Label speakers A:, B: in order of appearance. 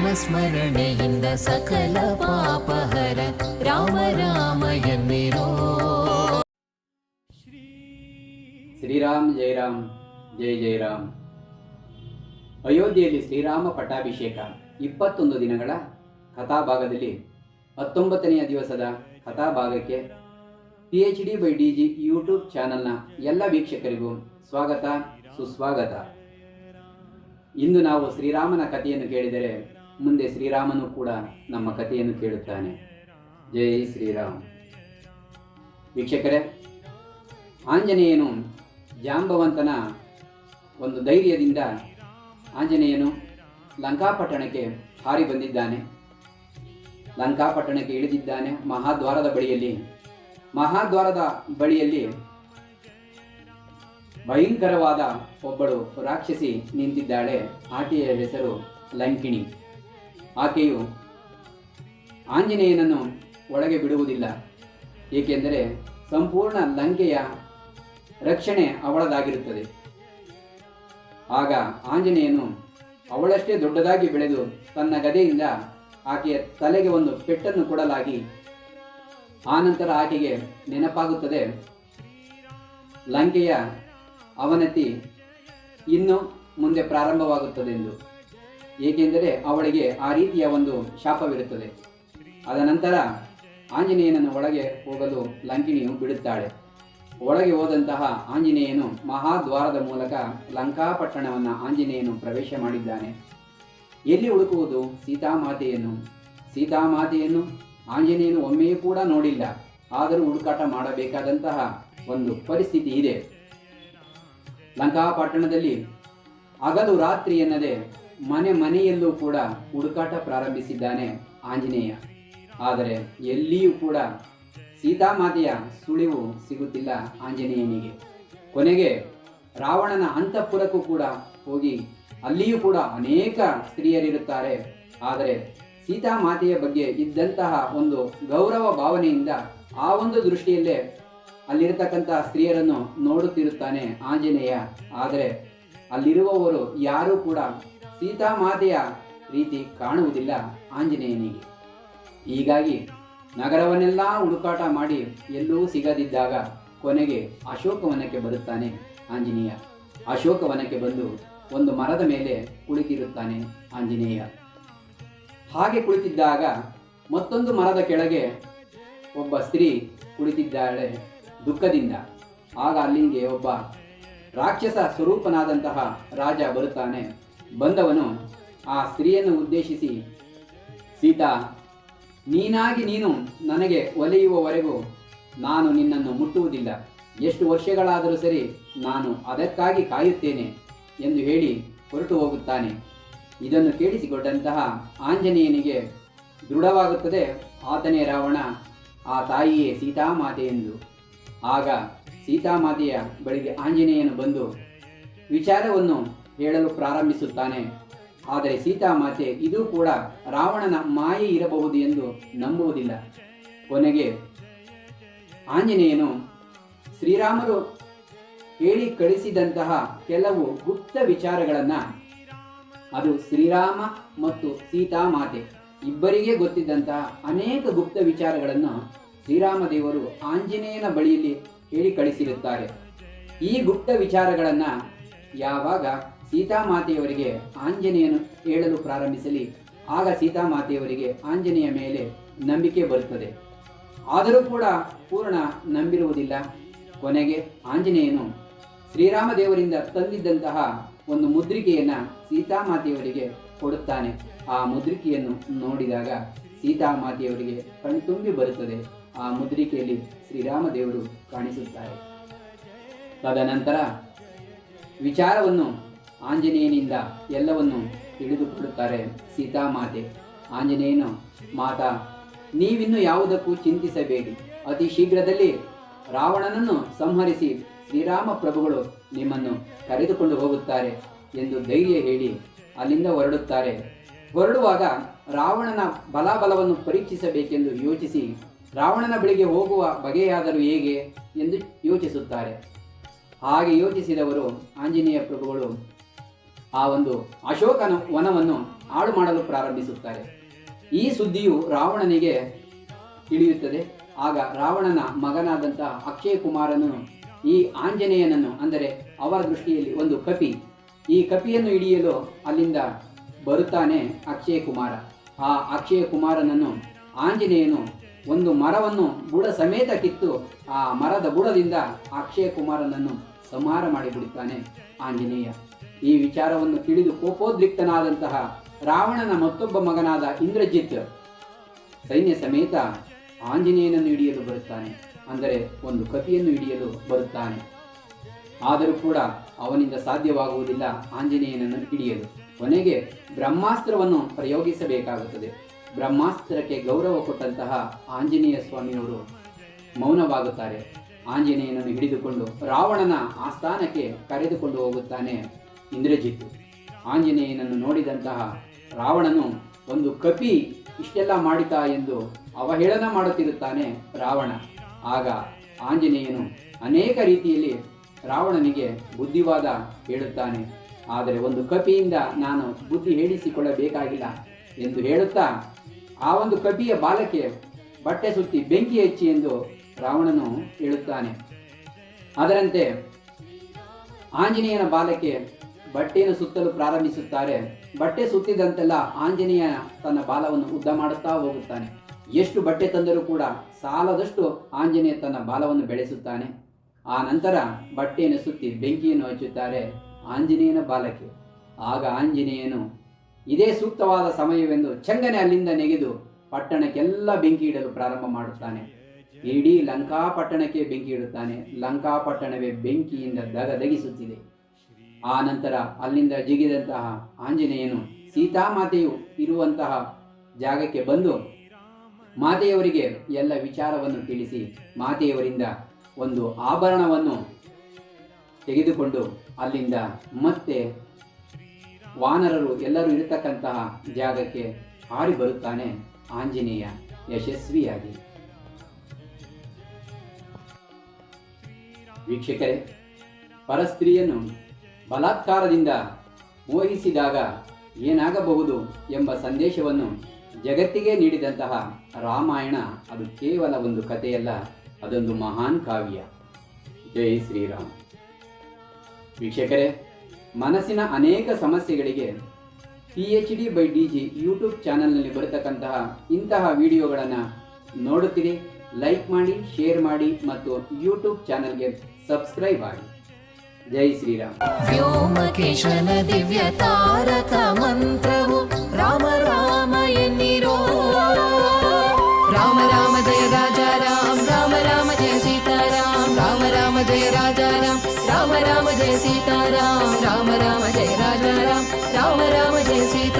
A: ನಾಮಸ್ಮರಣೆಯಿಂದ ಸಕಲ ಪಾಪಹರ ರಾಮ ರಾಮ ಎನ್ನಿರೋ.
B: ಶ್ರೀರಾಮ್ ಜೈ ರಾಮ್ ಜೈ ಜೈ ರಾಮ್. ಅಯೋಧ್ಯೆಯಲ್ಲಿ ಶ್ರೀರಾಮ ಪಟ್ಟಾಭಿಷೇಕ 21 ದಿನಗಳ ಕಥಾಭಾಗದಲ್ಲಿ 19ನೆಯ ದಿವಸದ ಕಥಾಭಾಗಕ್ಕೆ PhD by DG ಯೂಟ್ಯೂಬ್ ಚಾನಲ್ನ ಎಲ್ಲ ವೀಕ್ಷಕರಿಗೂ ಸ್ವಾಗತ ಸುಸ್ವಾಗತ. ಇಂದು ನಾವು ಶ್ರೀರಾಮನ ಕಥೆಯನ್ನು ಕೇಳಿದರೆ ಮುಂದೆ ಶ್ರೀರಾಮನು ಕೂಡ ನಮ್ಮ ಕಥೆಯನ್ನು ಕೇಳುತ್ತಾನೆ. ಜೈ ಶ್ರೀರಾಮ್. ವೀಕ್ಷಕರೇ, ಆಂಜನೇಯನು ಜಾಂಬವಂತನ ಒಂದು ಧೈರ್ಯದಿಂದ ಆಂಜನೇಯನು ಲಂಕಾಪಟ್ಟಣಕ್ಕೆ ಹಾರಿ ಬಂದಿದ್ದಾನೆ. ಲಂಕಾಪಟ್ಟಣಕ್ಕೆ ಇಳಿದಿದ್ದಾನೆ. ಮಹಾದ್ವಾರದ ಬಳಿಯಲ್ಲಿ ಭಯಂಕರವಾದ ಒಬ್ಬಳು ರಾಕ್ಷಸಿ ನಿಂತಿದ್ದಾಳೆ. ಆಕೆಯ ಹೆಸರು ಲಂಕಿಣಿ. ಆಕೆಯು ಆಂಜನೇಯನನ್ನು ಒಳಗೆ ಬಿಡುವುದಿಲ್ಲ. ಏಕೆಂದರೆ ಸಂಪೂರ್ಣ ಲಂಕೆಯ ರಕ್ಷಣೆ ಅವಳದಾಗಿರುತ್ತದೆ. ಆಗ ಆಂಜನೇಯನು ಅವಳಷ್ಟೇ ದೊಡ್ಡದಾಗಿ ಬೆಳೆದು ತನ್ನ ಗದೆಯಿಂದ ಆಕೆಯ ತಲೆಗೆ ಒಂದು ಪೆಟ್ಟನ್ನು ಕೊಡಲಾಗಿ ಆನಂತರ ಆಕೆಗೆ ನೆನಪಾಗುತ್ತದೆ ಲಂಕೆಯ ಅವನತಿ ಇನ್ನು ಮುಂದೆ ಪ್ರಾರಂಭವಾಗುತ್ತದೆಂದು. ಏಕೆಂದರೆ ಅವಳಿಗೆ ಆ ರೀತಿಯ ಒಂದು ಶಾಪವಿರುತ್ತದೆ. ಅದನಂತರ ಆಂಜನೇಯನನ್ನು ಒಳಗೆ ಹೋಗಲು ಲಂಕಿಣಿಯು ಬಿಡುತ್ತಾಳೆ. ಒಳಗೆ ಹೋದಂತಹ ಆಂಜನೇಯನು ಮಹಾದ್ವಾರದ ಮೂಲಕ ಲಂಕಾಪಟ್ಟಣವನ್ನು ಆಂಜನೇಯನು ಪ್ರವೇಶ ಮಾಡಿದ್ದಾನೆ. ಎಲ್ಲಿ ಹುಡುಕುವುದು ಸೀತಾಮಾತೆಯನ್ನು ಆಂಜನೇಯನು ಒಮ್ಮೆಯೂ ಕೂಡ ನೋಡಿಲ್ಲ. ಆದರೂ ಹುಡುಕಾಟ ಮಾಡಬೇಕಾದಂತಹ ಒಂದು ಪರಿಸ್ಥಿತಿ ಇದೆ. ಲಂಕಾಪಟ್ಟಣದಲ್ಲಿ ಹಗಲು ರಾತ್ರಿ ಎನ್ನದೆ ಮನೆಯಲ್ಲೂ ಕೂಡ ಹುಡುಕಾಟ ಪ್ರಾರಂಭಿಸಿದ್ದಾನೆ ಆಂಜನೇಯ. ಆದರೆ ಎಲ್ಲಿಯೂ ಕೂಡ ಸೀತಾಮಾತೆಯ ಸುಳಿವು ಸಿಗುತ್ತಿಲ್ಲ ಆಂಜನೇಯನಿಗೆ. ಕೊನೆಗೆ ರಾವಣನ ಅಂತಃಪುರಕ್ಕೂ ಕೂಡ ಹೋಗಿ ಅಲ್ಲಿಯೂ ಕೂಡ ಅನೇಕ ಸ್ತ್ರೀಯರಿರುತ್ತಾರೆ. ಆದರೆ ಸೀತಾಮಾತೆಯ ಬಗ್ಗೆ ಇದ್ದಂತಹ ಒಂದು ಗೌರವ ಭಾವನೆಯಿಂದ ಆ ಒಂದು ದೃಷ್ಟಿಯಲ್ಲೇ ಅಲ್ಲಿರತಕ್ಕಂತಹ ಸ್ತ್ರೀಯರನ್ನು ನೋಡುತ್ತಿರುತ್ತಾನೆ ಆಂಜನೇಯ. ಆದರೆ ಅಲ್ಲಿರುವವರು ಯಾರೂ ಕೂಡ ಸೀತಾಮಾತೆಯ ರೀತಿ ಕಾಣುವುದಿಲ್ಲ ಆಂಜನೇಯನಿಗೆ. ಹೀಗಾಗಿ ನಗರವನ್ನೆಲ್ಲ ಹುಡುಕಾಟ ಮಾಡಿ ಎಲ್ಲೂ ಸಿಗದಿದ್ದಾಗ ಕೊನೆಗೆ ಅಶೋಕವನಕ್ಕೆ ಬರುತ್ತಾನೆ ಆಂಜನೇಯ. ಅಶೋಕವನಕ್ಕೆ ಬಂದು ಒಂದು ಮರದ ಮೇಲೆ ಕುಳಿತಿರುತ್ತಾನೆ ಆಂಜನೇಯ. ಹಾಗೆ ಕುಳಿತಿದ್ದಾಗ ಮತ್ತೊಂದು ಮರದ ಕೆಳಗೆ ಒಬ್ಬ ಸ್ತ್ರೀ ಕುಳಿತಿದ್ದಾಳೆ ದುಃಖದಿಂದ. ಆಗ ಅಲ್ಲಿಗೆ ಒಬ್ಬ ರಾಕ್ಷಸ ಸ್ವರೂಪನಾದಂತಹ ರಾಜ ಬರುತ್ತಾನೆ. ಬಂದವನು ಆ ಸ್ತ್ರೀಯನ್ನು ಉದ್ದೇಶಿಸಿ, ಸೀತಾ, ನೀನು ನನಗೆ ಒಲೆಯುವವರೆಗೂ ನಾನು ನಿನ್ನನ್ನು ಮುಟ್ಟುವುದಿಲ್ಲ. ಎಷ್ಟು ವರ್ಷಗಳಾದರೂ ಸರಿ ನಾನು ಅದಕ್ಕಾಗಿ ಕಾಯುತ್ತೇನೆ ಎಂದು ಹೇಳಿ ಹೊರಟು ಹೋಗುತ್ತಾನೆ. ಇದನ್ನು ಕೇಳಿಸಿಕೊಂಡಂತಹ ಆಂಜನೇಯನಿಗೆ ದೃಢವಾಗುತ್ತದೆ ಆತನೇ ರಾವಣ, ಆ ತಾಯಿಯೇ ಸೀತಾಮಾತೆ ಎಂದು. ಆಗ ಸೀತಾಮಾತೆಯ ಬಳಿಗೆ ಆಂಜನೇಯನು ಬಂದು ವಿಚಾರವನ್ನು ಹೇಳಲು ಪ್ರಾರಂಭಿಸುತ್ತಾನೆ. ಆದರೆ ಸೀತಾಮಾತೆ ಇದೂ ಕೂಡ ರಾವಣನ ಮಾಯೆ ಇರಬಹುದು ಎಂದು ನಂಬುವುದಿಲ್ಲ. ಕೊನೆಗೆ ಆಂಜನೇಯನು ಶ್ರೀರಾಮರು ಹೇಳಿ ಕಳಿಸಿದಂತಹ ಕೆಲವು ಗುಪ್ತ ವಿಚಾರಗಳನ್ನು, ಅದು ಶ್ರೀರಾಮ ಮತ್ತು ಸೀತಾಮಾತೆ ಇಬ್ಬರಿಗೆ ಗೊತ್ತಿದ್ದಂತಹ ಅನೇಕ ಗುಪ್ತ ವಿಚಾರಗಳನ್ನು ಶ್ರೀರಾಮ ದೇವರು ಆಂಜನೇಯನ ಬಳಿಯಲ್ಲಿ ಹೇಳಿ ಕಳಿಸಿರುತ್ತಾರೆ. ಈ ಗುಪ್ತ ವಿಚಾರಗಳನ್ನು ಯಾವಾಗ ಸೀತಾಮಾತೆಯವರಿಗೆ ಆಂಜನೇಯನು ಹೇಳಲು ಪ್ರಾರಂಭಿಸಲಿ, ಆಗ ಸೀತಾಮಾತೆಯವರಿಗೆ ಆಂಜನೇಯ ಮೇಲೆ ನಂಬಿಕೆ ಬರುತ್ತದೆ. ಆದರೂ ಕೂಡ ಪೂರ್ಣ ನಂಬಿರುವುದಿಲ್ಲ. ಕೊನೆಗೆ ಆಂಜನೇಯನು ಶ್ರೀರಾಮ ದೇವರಿಂದ ತಂದಿದ್ದಂತಹ ಒಂದು ಮುದ್ರಿಕೆಯನ್ನು ಸೀತಾಮಾತೆಯವರಿಗೆ ಕೊಡುತ್ತಾನೆ. ಆ ಮುದ್ರಿಕೆಯನ್ನು ನೋಡಿದಾಗ ಸೀತಾಮಾತೆಯವರಿಗೆ ಕಣ್ತುಂಬಿ ಬರುತ್ತದೆ. ಆ ಮುದ್ರಿಕೆಯಲ್ಲಿ ಶ್ರೀರಾಮ ದೇವರು ಕಾಣಿಸುತ್ತಾರೆ. ತದನಂತರ ವಿಚಾರವನ್ನು ಆಂಜನೇಯನಿಂದ ಎಲ್ಲವನ್ನು ತಿಳಿದುಕೊಳ್ಳುತ್ತಾರೆ ಸೀತಾಮಾತೆ. ಆಂಜನೇಯನು, ಮಾತಾ, ನೀವಿನ್ನು ಯಾವುದಕ್ಕೂ ಚಿಂತಿಸಬೇಡಿ. ಅತಿ ಶೀಘ್ರದಲ್ಲಿ ರಾವಣನನ್ನು ಸಂಹರಿಸಿ ಶ್ರೀರಾಮ ಪ್ರಭುಗಳು ನಿಮ್ಮನ್ನು ಕರೆದುಕೊಂಡು ಹೋಗುತ್ತಾರೆ ಎಂದು ಧೈರ್ಯ ಹೇಳಿ ಅಲ್ಲಿಂದ ಹೊರಡುತ್ತಾರೆ. ಹೊರಡುವಾಗ ರಾವಣನ ಬಲಾಬಲವನ್ನು ಪರೀಕ್ಷಿಸಬೇಕೆಂದು ಯೋಚಿಸಿ ರಾವಣನ ಬಳಿಗೆ ಹೋಗುವ ಬಗೆಯಾದರೂ ಹೇಗೆ ಎಂದು ಯೋಚಿಸುತ್ತಾರೆ. ಹಾಗೆ ಯೋಚಿಸಿದವರು ಆಂಜನೇಯ ಪ್ರಭುಗಳು ಆ ಒಂದು ಅಶೋಕ ವನವನ್ನು ಹಾಳು ಮಾಡಲು ಪ್ರಾರಂಭಿಸುತ್ತಾರೆ. ಈ ಸುದ್ದಿಯು ರಾವಣನಿಗೆ ತಿಳಿಯುತ್ತದೆ. ಆಗ ರಾವಣನ ಮಗನಾದಂತಹ ಅಕ್ಷಯ ಕುಮಾರನು ಈ ಆಂಜನೇಯನನ್ನು, ಅಂದರೆ ಅವರ ದೃಷ್ಟಿಯಲ್ಲಿ ಒಂದು ಕಪಿ, ಈ ಕಪಿಯನ್ನು ಹಿಡಿಯಲು ಅಲ್ಲಿಂದ ಬರುತ್ತಾನೆ ಅಕ್ಷಯ ಕುಮಾರ. ಆ ಅಕ್ಷಯ ಕುಮಾರನನ್ನು ಆಂಜನೇಯನು ಒಂದು ಮರವನ್ನು ಬುಡ ಸಮೇತ ಕಿತ್ತು ಆ ಮರದ ಬುಡದಿಂದ ಅಕ್ಷಯ ಕುಮಾರನನ್ನು ಸಂಹಾರ ಮಾಡಿಬಿಡುತ್ತಾನೆ ಆಂಜನೇಯ. ಈ ವಿಚಾರವನ್ನು ತಿಳಿದು ಕೋಪೋದ್ರಿಕ್ತನಾದಂತಹ ರಾವಣನ ಮತ್ತೊಬ್ಬ ಮಗನಾದ ಇಂದ್ರಜಿತ್ ಸೈನ್ಯ ಸಮೇತ ಆಂಜನೇಯನನ್ನು ಹಿಡಿಯಲು ಬರುತ್ತಾನೆ, ಅಂದರೆ ಒಂದು ಕಪಿಯನ್ನು ಹಿಡಿಯಲು ಬರುತ್ತಾನೆ. ಆದರೂ ಕೂಡ ಅವನಿಂದ ಸಾಧ್ಯವಾಗುವುದಿಲ್ಲ ಆಂಜನೇಯನನ್ನು ಹಿಡಿಯಲು. ಕೊನೆಗೆ ಬ್ರಹ್ಮಾಸ್ತ್ರವನ್ನು ಪ್ರಯೋಗಿಸಬೇಕಾಗುತ್ತದೆ. ಬ್ರಹ್ಮಾಸ್ತ್ರಕ್ಕೆ ಗೌರವ ಕೊಟ್ಟಂತಹ ಆಂಜನೇಯ ಸ್ವಾಮಿಯವರು ಮೌನವಾಗುತ್ತಾರೆ. ಆಂಜನೇಯನನ್ನು ಹಿಡಿದುಕೊಂಡು ರಾವಣನ ಆಸ್ಥಾನಕ್ಕೆ ಕರೆದುಕೊಂಡು ಹೋಗುತ್ತಾನೆ ಇಂದ್ರಜಿತ್. ಆಂಜನೇಯನನ್ನು ನೋಡಿದಂತಹ ರಾವಣನು ಒಂದು ಕಪಿ ಇಷ್ಟೆಲ್ಲ ಮಾಡಿತಾ ಎಂದು ಅವಹೇಳನ ಮಾಡುತ್ತಿರುತ್ತಾನೆ ರಾವಣ. ಆಗ ಆಂಜನೇಯನು ಅನೇಕ ರೀತಿಯಲ್ಲಿ ರಾವಣನಿಗೆ ಬುದ್ಧಿವಾದ ಹೇಳುತ್ತಾನೆ. ಆದರೆ ಒಂದು ಕಪಿಯಿಂದ ನಾನು ಬುದ್ಧಿ ಹೇಳಿಸಿಕೊಳ್ಳಬೇಕಾಗಿಲ್ಲ ಎಂದು ಹೇಳುತ್ತಾ ಆ ಒಂದು ಕಪಿಯ ಬಾಲಕ್ಕೆ ಬಟ್ಟೆ ಸುತ್ತಿ ಬೆಂಕಿ ಹಚ್ಚಿ ಎಂದು ರಾವಣನು ಹೇಳುತ್ತಾನೆ. ಅದರಂತೆ ಆಂಜನೇಯನ ಬಾಲಕ್ಕೆ ಬಟ್ಟೆಯನ್ನು ಸುತ್ತಲು ಪ್ರಾರಂಭಿಸುತ್ತಾರೆ. ಬಟ್ಟೆ ಸುತ್ತಿದಂತೆಲ್ಲ ಆಂಜನೇಯ ತನ್ನ ಬಾಲವನ್ನು ಉದ್ದ ಮಾಡುತ್ತಾ ಹೋಗುತ್ತಾನೆ. ಎಷ್ಟು ಬಟ್ಟೆ ತಂದರೂ ಕೂಡ ಸಾಲದಷ್ಟು ಆಂಜನೇಯ ತನ್ನ ಬಾಲವನ್ನು ಬೆಳೆಸುತ್ತಾನೆ. ಆ ನಂತರ ಬಟ್ಟೆಯನ್ನು ಸುತ್ತಿ ಬೆಂಕಿಯನ್ನು ಹಚ್ಚುತ್ತಾರೆ ಆಂಜನೇಯನ ಬಾಲಕ್ಕೆ. ಆಗ ಆಂಜನೇಯನು ಇದೇ ಸೂಕ್ತವಾದ ಸಮಯವೆಂದು ಚಂಗನೆ ಅಲ್ಲಿಂದ ನೆಗೆದು ಪಟ್ಟಣಕ್ಕೆಲ್ಲ ಬೆಂಕಿ ಇಡಲು ಪ್ರಾರಂಭ ಮಾಡುತ್ತಾನೆ. ಇಡೀ ಲಂಕಾಪಟ್ಟಣಕ್ಕೆ ಬೆಂಕಿ ಇಡುತ್ತಾನೆ. ಲಂಕಾಪಟ್ಟಣವೇ ಬೆಂಕಿಯಿಂದ ದಗದಗಿಸುತ್ತಿದೆ. ಆ ನಂತರ ಅಲ್ಲಿಂದ ಜಿಗಿದಂತಹ ಆಂಜನೇಯನು ಸೀತಾಮಾತೆಯು ಇರುವಂತಹ ಜಾಗಕ್ಕೆ ಬಂದು ಮಾತೆಯವರಿಗೆ ಎಲ್ಲ ವಿಚಾರವನ್ನು ತಿಳಿಸಿ ಮಾತೆಯವರಿಂದ ಒಂದು ಆಭರಣವನ್ನು ತೆಗೆದುಕೊಂಡು ಅಲ್ಲಿಂದ ಮತ್ತೆ ವಾನರರು ಎಲ್ಲರೂ ಇರತಕ್ಕಂತಹ ಜಾಗಕ್ಕೆ ಹಾರಿ ಬರುತ್ತಾನೆ ಆಂಜನೇಯ ಯಶಸ್ವಿಯಾಗಿ. ವೀಕ್ಷಕರೇ, ಪರಸ್ತ್ರೀಯನ್ನು ಬಲಾತ್ಕಾರದಿಂದ ಮೋಹಿಸಿದಾಗ ಏನಾಗಬಹುದು ಎಂಬ ಸಂದೇಶವನ್ನು ಜಗತ್ತಿಗೆ ನೀಡಿದಂತಹ ರಾಮಾಯಣ ಅದು ಕೇವಲ ಒಂದು ಕಥೆಯಲ್ಲ, ಅದೊಂದು ಮಹಾನ್ ಕಾವ್ಯ. ಜೈ ಶ್ರೀರಾಮ್. ವೀಕ್ಷಕರೇ, ಮನಸ್ಸಿನ ಅನೇಕ ಸಮಸ್ಯೆಗಳಿಗೆ PhD by DG ಯೂಟ್ಯೂಬ್ ಚಾನಲ್ನಲ್ಲಿ ಬರತಕ್ಕಂತಹ ಇಂತಹ ವಿಡಿಯೋಗಳನ್ನು ನೋಡುತ್ತೀರಿ. ಲೈಕ್ ಮಾಡಿ, ಶೇರ್ ಮಾಡಿ ಮತ್ತು ಯೂಟ್ಯೂಬ್ ಚಾನಲ್ಗೆ ಸಬ್ಸ್ಕ್ರೈಬ್ ಆಗಿ. ಜೈ ಶ್ರೀರಾಮ್.
A: ವ್ಯೋಮಕೇಶನ ದಿವ್ಯ ತಾರಕ ಮಂತ್ರವು ರಾಮ ರಾಮ ಎನ್ನಿರೋ. ರಾಮ ರಾಮ ಜಯ ರಾಜ ರಾಮ್, ರಾಮ ರಾಮ ಜಯ ಸೀತಾರಾಮ್, ರಾಮ ರಾಮ ಜಯ ರಾಜ ರಾಮ್, ರಾಮ ರಾಮ ಜಯ ಸೀತಾರಾಮ್, ರಾಮ ರಾಮ ಜಯ ರಾಜ ರಾಮ್, ರಾಮ ರಾಮ ಜಯ ಸೀತಾರಾಮ್.